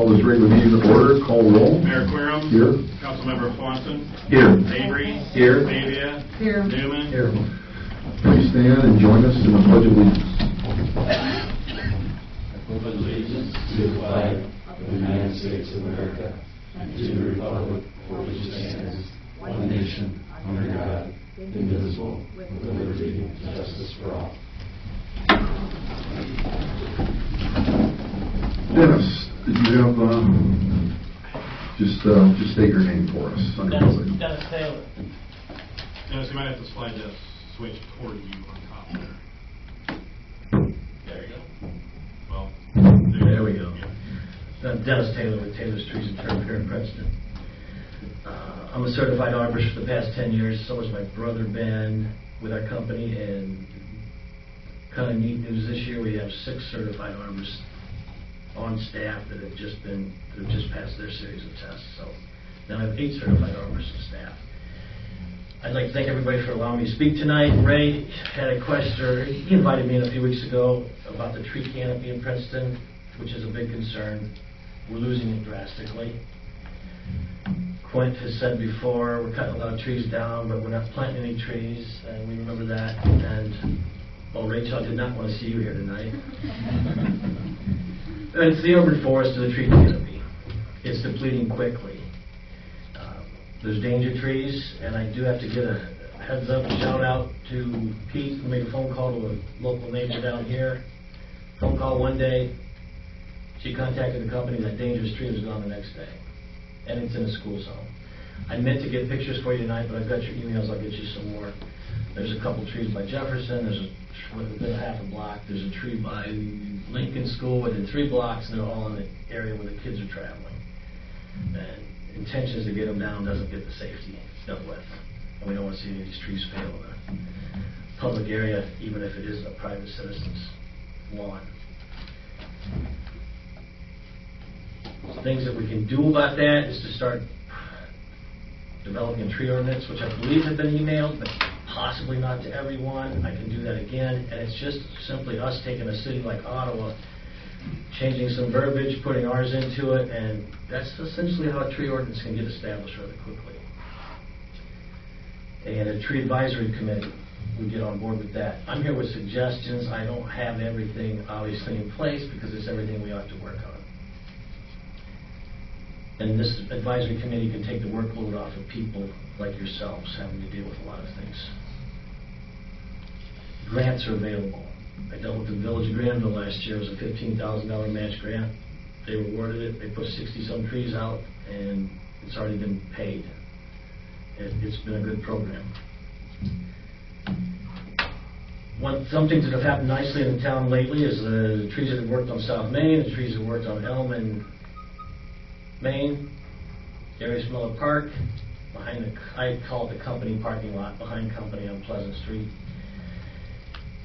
Call this regular meeting to order. Call roll. Mayor Querom. Here. Councilmember Swanson. Here. Avery. Here. Avia. Here. Newman. Here. Please stand and join us in the Pledge of Allegiance. I pledge allegiance to the flag of the United States of America and to the republic for which it stands, one nation, under God, indivisible, with liberty and justice for all. Dennis, did you have, just state your name for us. Dennis Taylor. Dennis, you might have to slide the switch toward you on top there. There you go. Well, There we go. I'm Dennis Taylor with Taylor's Trees and Turf here in Princeton. I'm a certified arborist for the past 10 years. So has my brother Ben with our company. And kind of neat news this year, we have 6 certified arborists on staff that have just passed their series of tests. So now I have 8 certified arborists on staff. I'd like to thank everybody for allowing me to speak tonight. Ray had a question, he invited me in a few weeks ago about the tree canopy in Princeton, which is a big concern. We're losing it drastically. Quint has said before, we're cutting a lot of trees down, but we're not planting any trees, and we remember that. And, well, Rachel, I did not want to see you here tonight. It's the urban forest of the tree canopy. It's depleting quickly. There's danger trees, and I do have to get a heads up shout out to Pete, who made a phone call to a local neighbor down here. Phone call one day, she contacted the company, that dangerous tree was gone the next day, and it's in a school zone. I meant to get pictures for you tonight, but I've got your emails, I'll get you some more. There's a couple trees by Jefferson, there's within a half a block, there's a tree by Lincoln School within 3 blocks, and they're all in the area where the kids are traveling. And intention is to get them down, doesn't get the safety dealt with. And we don't want to see any of these trees fail in a public area, even if it is a private citizen's lawn. Things that we can do about that is to start developing a tree ordinance, which I believe have been emailed, but possibly not to everyone. I can do that again, and it's just simply us taking a city like Ottawa, changing some verbiage, putting ours into it, and that's essentially how a tree ordinance can get established rather quickly. And a tree advisory committee would get on board with that. I'm here with suggestions. I don't have everything obviously in place because it's everything we ought to work on. And this advisory committee can take the workload off of people like yourselves having to deal with a lot of things. Grants are available. I dealt with the Village of Granville last year. It was a $15,000 match grant. They awarded it. They put 60-some trees out, and it's already been paid. It's been a good program. Some things that have happened nicely in the town lately is the trees that have worked on South Main, the trees that worked on Elm and Main, Darius Miller Park, behind I call it the company parking lot, behind company on Pleasant Street.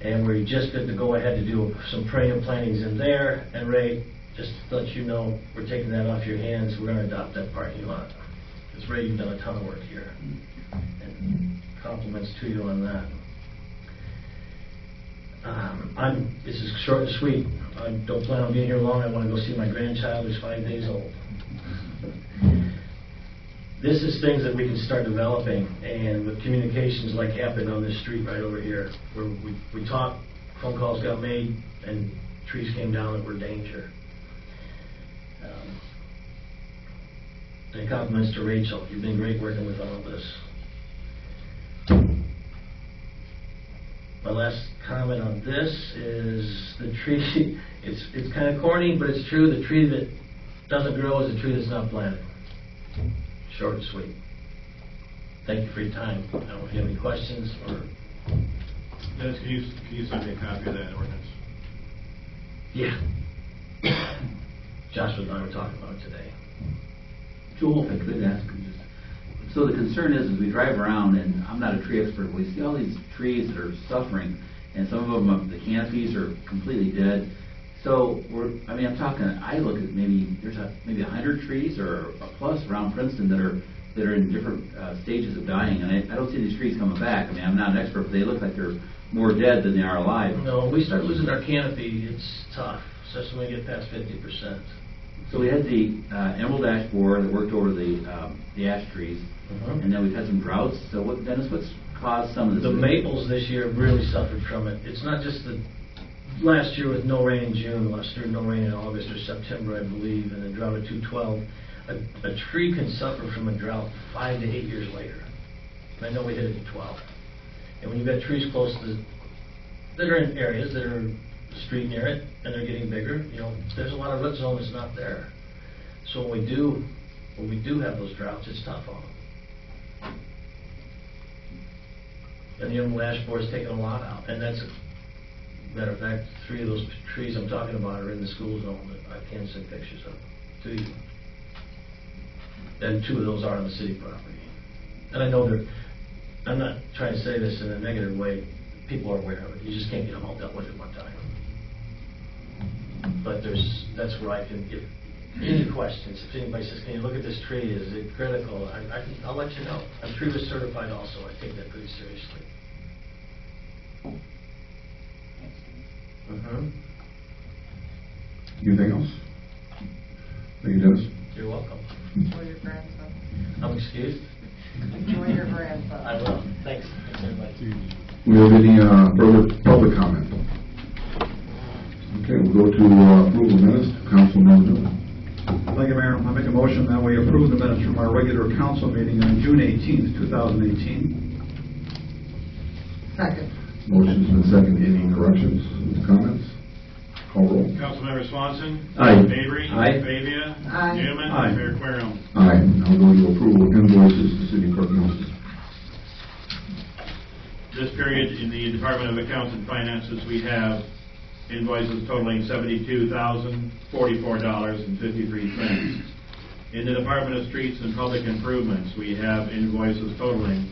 And we just did the go-ahead to do some perennial plantings in there. And Ray, just to let you know, we're taking that off your hands. We're going to adopt that parking lot. Because Ray, you've done a ton of work here. And compliments to you on that. This is short and sweet. I don't plan on being here long. I want to go see my grandchild who's 5 days old. This is things that we can start developing, and with communications like happened on this street right over here, where we talked, phone calls got made, and trees came down that were a danger. And compliments to Rachel. You've been great working with all of this. My last comment on this is the tree, it's kind of corny, but it's true. The tree that doesn't grow is a tree that's not planted. Short and sweet. Thank you for your time. I don't know if you have any questions or... Dennis, can you send me a copy of that ordinance? Yeah. Joshua and I were talking about it today. Joel, if I could ask you just, so the concern is we drive around, and I'm not a tree expert, we see all these trees that are suffering, and some of them, the canopies are completely dead. So I'm talking, I look at there's maybe 100 trees or plus around Princeton that are in different stages of dying, and I don't see these trees coming back. I'm not an expert, but they look like they're more dead than they are alive. No, when we start losing our canopy, it's tough, especially when we get past 50%. So we had the emerald ash borer that worked over the ash trees, and then we've had some droughts. So what, Dennis, what's caused some of this? The maples this year have really suffered from it. It's not just the last year with no rain in June, last year no rain in August or September, I believe, and the drought of 212. A tree can suffer from a drought 5 to 8 years later. And I know we hit it at 12. And when you've got trees close to that are in areas that are street near it and they're getting bigger, you know, there's a lot of root zone that's not there. So when we do have those droughts, it's tough on them. And the emerald ash borer has taken a lot out, and that's matter of fact, 3 of those trees I'm talking about are in the school zone that I can send pictures of to you. And 2 of those are on the city property. And I know I'm not trying to say this in a negative way. People are aware of it. You just can't get them all dealt with at one time. But that's where I can, if any questions, if anybody says, can you look at this tree, is it critical? I'll let you know. I'm tree was certified also. I take that pretty seriously. Anything else? Thank you, Dennis. You're welcome. Enjoy your grandson. I'm excused? Enjoy your grandson. I will. Thanks. Thanks, everybody. We have any further public comment? Okay, we'll go to approval of minutes. Councilman Newman. Thank you, Mayor. I make a motion that we approve the minutes from our regular council meeting on June 18th, 2018. Second. Motion's been seconded. Any corrections, comments? Call roll. Councilmember Swanson. Aye. Mavry. Aye. Fabia. Aye. Newman. Aye. Mayor Querem. Aye. Now go to approval of invoices to City Clerk Nelson. This period in the Department of Accounts and Finances, we have invoices totaling $72,044.53. In the Department of Streets and Public Improvements, we have invoices totaling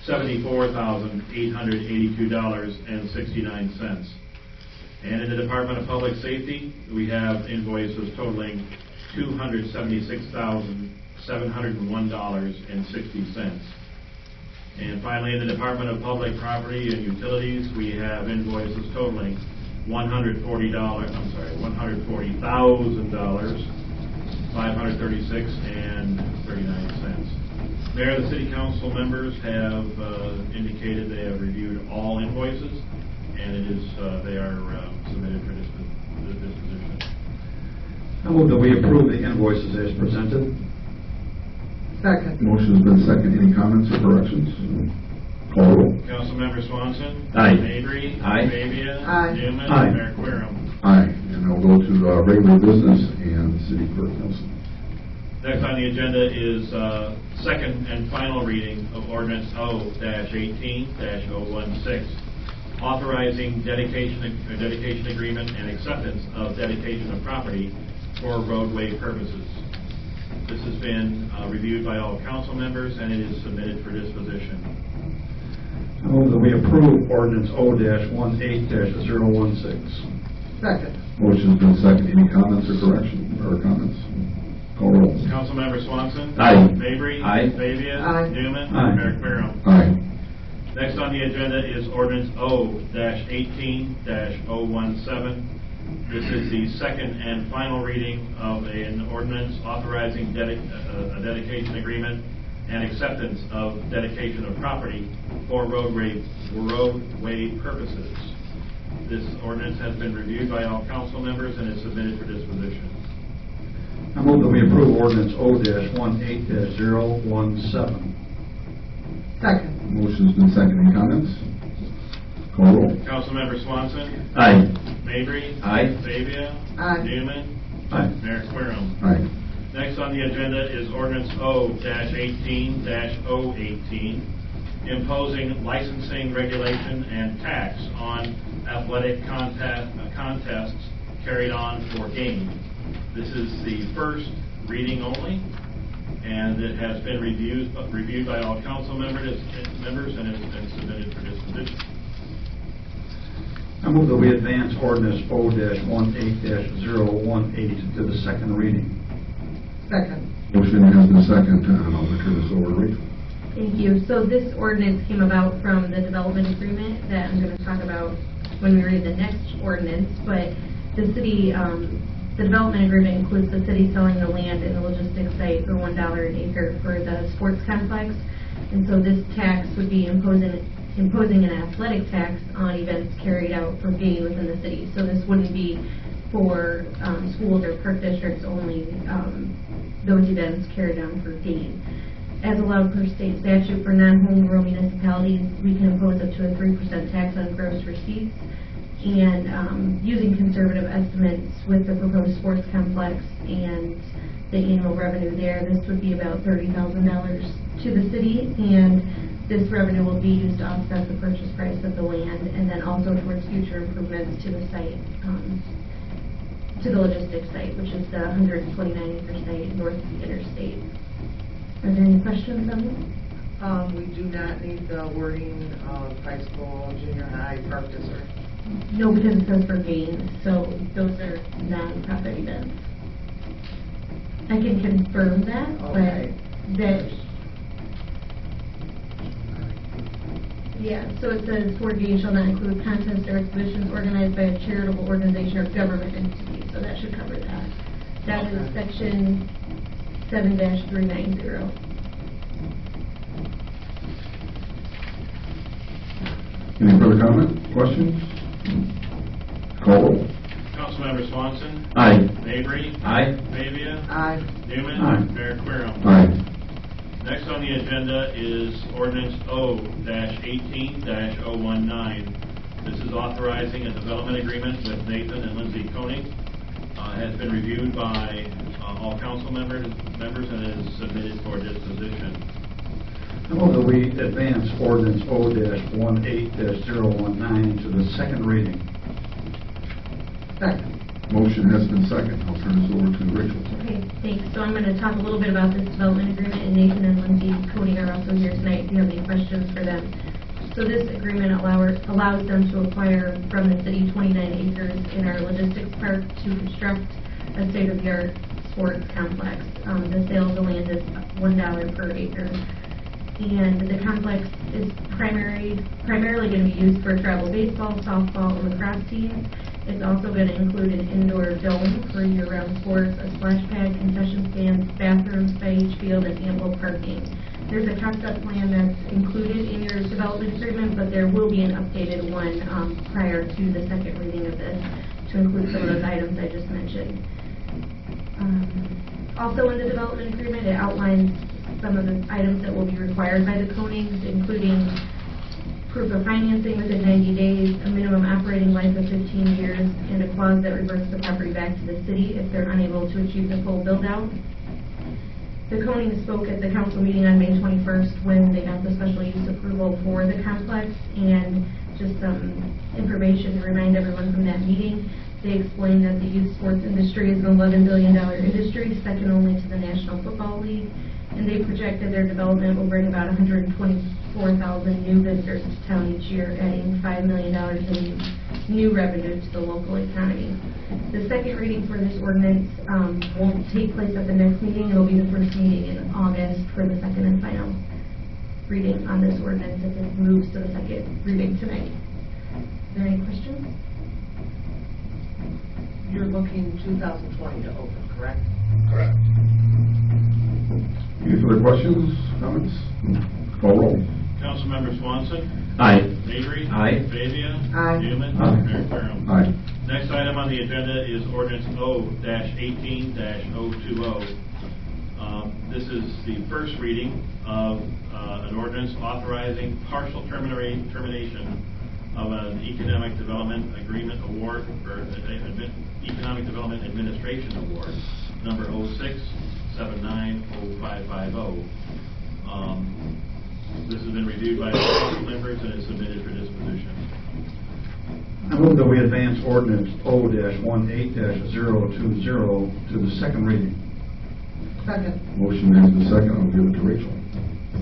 $74,882.69. And in the Department of Public Safety, we have invoices totaling $276,701.60. And finally, in the Department of Public Property and Utilities, we have invoices totaling $140,000, $536.39. Mayor, the City Council members have indicated they have reviewed all invoices, and they are submitted for disposition. I move that we approve the invoices as presented. Second. Motion's been seconded. Any comments or corrections? Call roll. Councilmember Swanson. Aye. Mavry. Aye. Fabia. Aye. Newman. Aye. Mayor Querem. Aye. And I'll go to regular business and City Clerk Nelson. Next on the agenda is second and final reading of Ordinance O-18-016, authorizing dedication agreement and acceptance of dedication of property for roadway purposes. This has been reviewed by all council members, and it is submitted for disposition. I move that we approve ordinance O-18-016. Second. Motion's been seconded. Any comments or corrections or comments? Call roll. Councilmember Swanson. Aye. Mavry. Aye. Fabia. Aye. Newman. Aye. Mayor Querem. Aye. Next on the agenda is ordinance O-18-017. This is the second and final reading of an ordinance authorizing a dedication agreement and acceptance of dedication of property for roadway purposes. This ordinance has been reviewed by all council members and is submitted for disposition. I move that we approve ordinance O-18-017. Second. Motion's been seconded. Any comments? Call roll. Councilmember Swanson. Aye. Mavry. Aye. Fabia. Aye. Newman. Aye. Mayor Querem. Aye. Next on the agenda is ordinance O-18-018, imposing licensing, regulation, and tax on athletic contests carried on for gain. This is the first reading only, and it has been reviewed by all council members and it has been submitted for disposition. I move that we advance ordinance O-18-018 to the second reading. Second. Motion has been seconded, and I'll turn this over to Rachel. Thank you. So this ordinance came about from the development agreement that I'm going to talk about when we read the next ordinance, but the city The development agreement includes the city selling the land and the logistics site for $1 an acre for the sports complex. And so this tax would be imposing an athletic tax on events carried out for gain within the city. So this wouldn't be for schools or park districts only, those events carried on for gain. As allowed per state statute for non-home rural municipalities, we can impose up to a 3% tax on gross receipts. And using conservative estimates with the proposed sports complex and the annual revenue there, this would be about $30,000 to the city, and this revenue will be used to offset the purchase price of the land and then also towards future improvements to the site, to the logistics site, which is the 129-acre site north of the interstate. Are there any questions on this? We do not need the wording of high school, junior high, park district. No, because it says for gain, so those are non-profit events. I can confirm that, Okay. but that, yeah, so it says for gain shall not include contests or exhibitions organized by a charitable organization or government entity, so that should cover that. That is section 7-390. Any further comment, questions? Call roll. Councilmember Swanson. Aye. Mavry. Aye. Fabia. Aye. Newman. Aye. Mayor Querem. Aye. Next on the agenda is ordinance O-18-019. This is authorizing a development agreement with Nathan and Lindsay Koenig. Has been reviewed by all council members and is submitted for disposition. I move that we advance ordinance O-18-019 to the second reading. Second. Motion has been seconded. I'll turn this over to Rachel. Okay, thanks. So I'm going to talk a little bit about this development agreement, and Nathan and Lindsay Koenig are also here tonight if you have any questions for them. So this agreement allows them to acquire from the city 29 acres in our logistics park to construct a state-of-the-art sports complex. The sale of the land is $1 per acre. And the complex is primarily going to be used for travel baseball, softball, and lacrosse teams. It's also going to include an indoor dome for year-round sports, a splash pad, concession stands, bathrooms by each field, and ample parking. There's a concept plan that's included in your development agreement, but there will be an updated one prior to the second reading of this to include some of those items I just mentioned. Also in the development agreement, it outlines some of the items that will be required by the Koenigs, including proof of financing within 90 days, a minimum operating life of 15 years, and a clause that reverts the property back to the city if they're unable to achieve the full build-out. The Koenigs spoke at the council meeting on May 21st when they got the special use approval for the complex, and just some information to remind everyone from that meeting. They explained that the youth sports industry is an $11 billion industry, second only to the National Football League, and they projected their development will bring about 124,000 new visitors to town each year, adding $5 million in new revenue to the local economy. The second reading for this ordinance won't take place at the next meeting. It will be the first meeting in August for the second and final reading on this ordinance if it moves to the second reading tonight. Are there any questions? You're looking 2020 to open, correct? Correct. Any further questions, comments? Call roll. Councilmember Swanson. Aye. Mavry. Aye. Fabia. Aye. Newman. Aye. Mayor Querem. Aye. Next item on the agenda is ordinance O-18-020. This is the first reading of an ordinance authorizing partial termination of an Economic Development Agreement Award, or Economic Development Administration Award, number 06790550. This has been reviewed by the council members and is submitted for disposition. I move that we advance ordinance O-18-020 to the second reading. Second. Motion has been seconded. I'll give it to Rachel.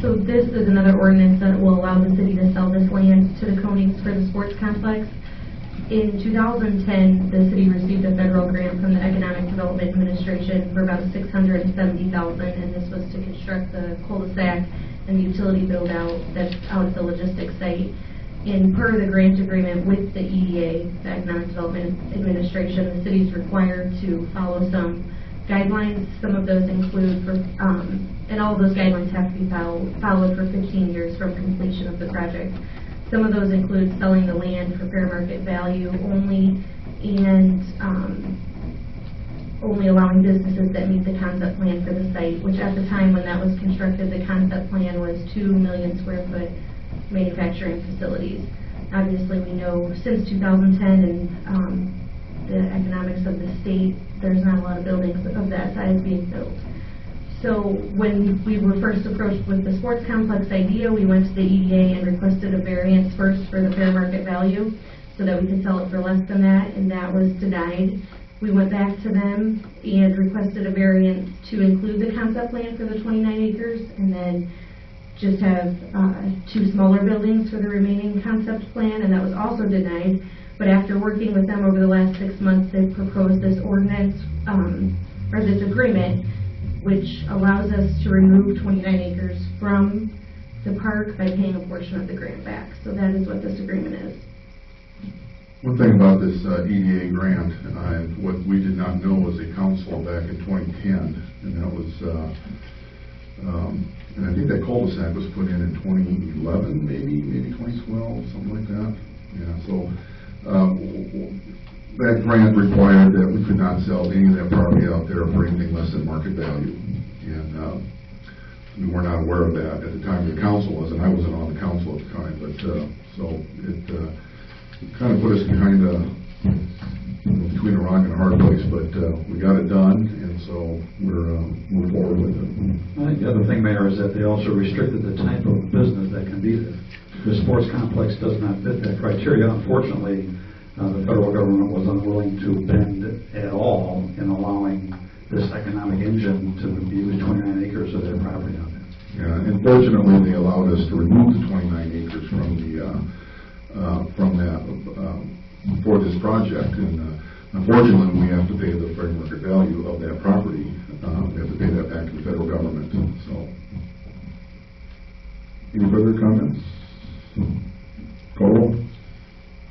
So this is another ordinance that will allow the city to sell this land to the Koenigs for the sports complex. In 2010, the city received a federal grant from the Economic Development Administration for about $670,000, and this was to construct the cul-de-sac and the utility build-out that's out at the logistics site. in per the grant agreement with the EDA, the Economic Development Administration, the city's required to follow some guidelines. Some of those include, and all of those guidelines have to be followed for 15 years from completion of the project. Some of those include selling the land for fair market value only, and only allowing businesses that meet the concept plan for the site, which at the time when that was constructed, the concept plan was 2 million square foot manufacturing facilities. Obviously, we know since 2010 and the economics of the state, there's not a lot of buildings of that size being built. So when we were first approached with the sports complex idea, we went to the EDA and requested a variance first for the fair market value so that we could sell it for less than that, and that was denied. We went back to them and requested a variance to include the concept plan for the 29 acres and then just have 2 smaller buildings for the remaining concept plan, and that was also denied. But after working with them over the last 6 months, they've proposed this ordinance, or this agreement, which allows us to remove 29 acres from the park by paying a portion of the grant back. So that is what this agreement is. One thing about this EDA grant, what we did not know as a council back in 2010, and that was, and I think that cul-de-sac was put in 2011, maybe 2012, something like that. Yeah, so that grant required that we could not sell any of that property out there for anything less than market value, and we were not aware of that at the time. The council was, and I wasn't on the council at the time, but so it kind of put us behind between a rock and a hard place, but we got it done, and so we're moving forward with it. I think the other thing, Mayor, is that they also restricted the type of business that can be there. The sports complex does not fit that criteria. Unfortunately, the federal government was unwilling to bend at all in allowing this economic engine to use 29 acres of their property out there. Yeah, and fortunately, they allowed us to remove the 29 acres from that for this project, and unfortunately, we have to pay the fair market value of that property. We have to pay that back to the federal government. So, any further comments? Call roll.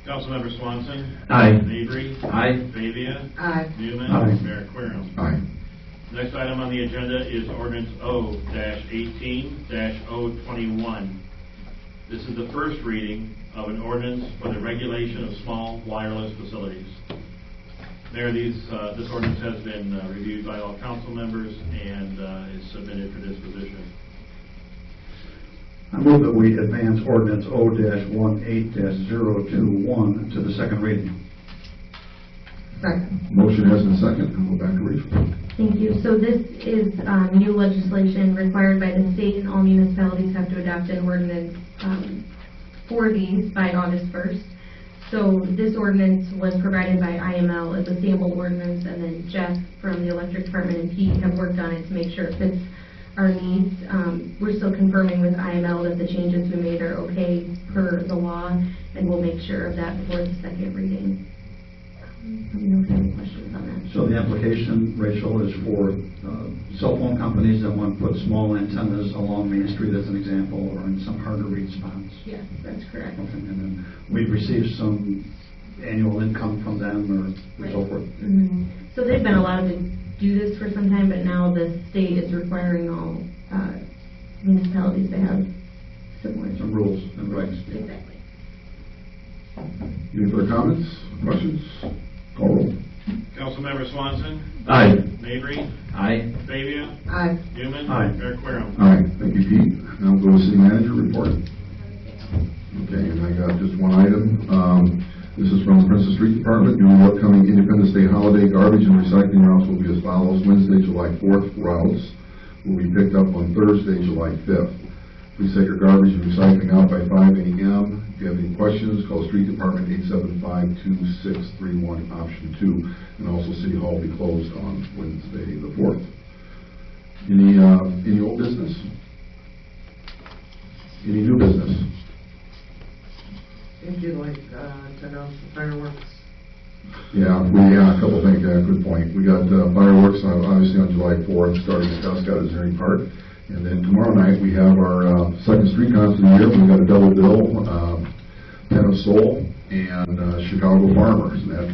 Councilmember Swanson. Aye. Mabry. Aye. Fabia. Aye. Newman. Aye. Mayor Querem. Aye. Next item on the agenda is ordinance O-18-021. This is the first reading of an ordinance for the regulation of small wireless facilities. Mayor, this ordinance has been reviewed by all council members and is submitted for disposition. I move that we advance ordinance O-18-021 to the second reading. Second. Motion has been second, and we'll go back to Rachel. Thank you. So this is new legislation required by the state, and all municipalities have to adopt an ordinance for these by August 1st. So this ordinance was provided by IML as a sample ordinance, and then Jeff from the Electric Department and Pete have worked on it to make sure it fits our needs. We're still confirming with IML that the changes we made are okay per the law, and we'll make sure of that before the second reading. Let me know if you have any questions on that. So the application, Rachel, is for cell phone companies that want to put small antennas along Main Street as an example, or in some hard to reach spots. Yes, that's correct. Okay, and then we've received some annual income from them or Right. so forth. Mm-hmm. So they've been allowed to do this for some time, but now the state is requiring all municipalities to have similar. Some rules and regs. Exactly. Any further comments, questions? Call roll. Councilmember Swanson. Aye. Mabry. Aye. Fabia. Aye. Newman. Aye. Mayor Querem. Aye, thank you, Pete. Now we'll go to city manager report. Okay, and I got just one item. This is from the Princeton Street Department. New upcoming Independence Day holiday garbage and recycling routes will be as follows. Wednesday, July 4th routes will be picked up on Thursday, July 5th. Please take your garbage and recycling out by 5 a.m. If you have any questions, call Street Department 875-2631, option 2. And also City Hall will be closed on Wednesday, the 4th. Any old business? Any new business? Would you like to announce the fireworks? Yeah, a couple things. Good point. We got fireworks obviously on July 4th, starting at dusk out at Zurich Park. And then tomorrow night we have our second street concert of the year. We've got a double bill. Pen of Soul, and Chicago Farmers. And that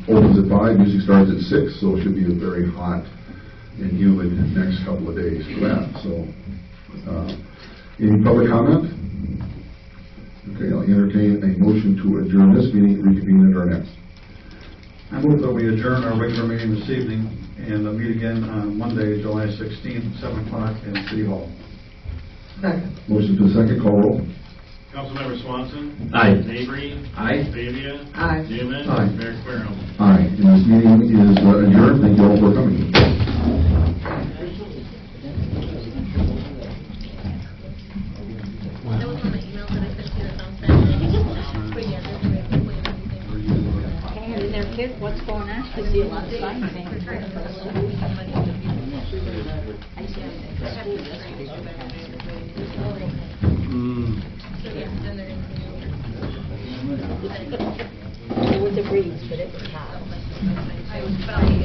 opens at 5, music starts at 6, so it should be a very hot and humid next couple of days for that. So, any public comment? Okay, I'll entertain a motion to adjourn this meeting and reconvene at our next. I move that we adjourn our regular meeting this evening and meet again on Monday, July 16th, 7 o'clock in City Hall. Second. Motion to second, call roll. Councilmember Swanson. Aye. Mabry. Aye. Fabia. Aye. Newman. Aye. Mayor Querem. Aye, and this meeting is adjourned. Thank you all for coming. That was one of the emails that I sent to you that I'm sending. But yeah, there's a way to play everything. Hanging in there, kid, what's going on? I see a lot of signs saying. We're trying to put a little bit of money in the future. I see it at the school yesterday. So yeah, then they're in the It was a breeze, but it was hot. But I'll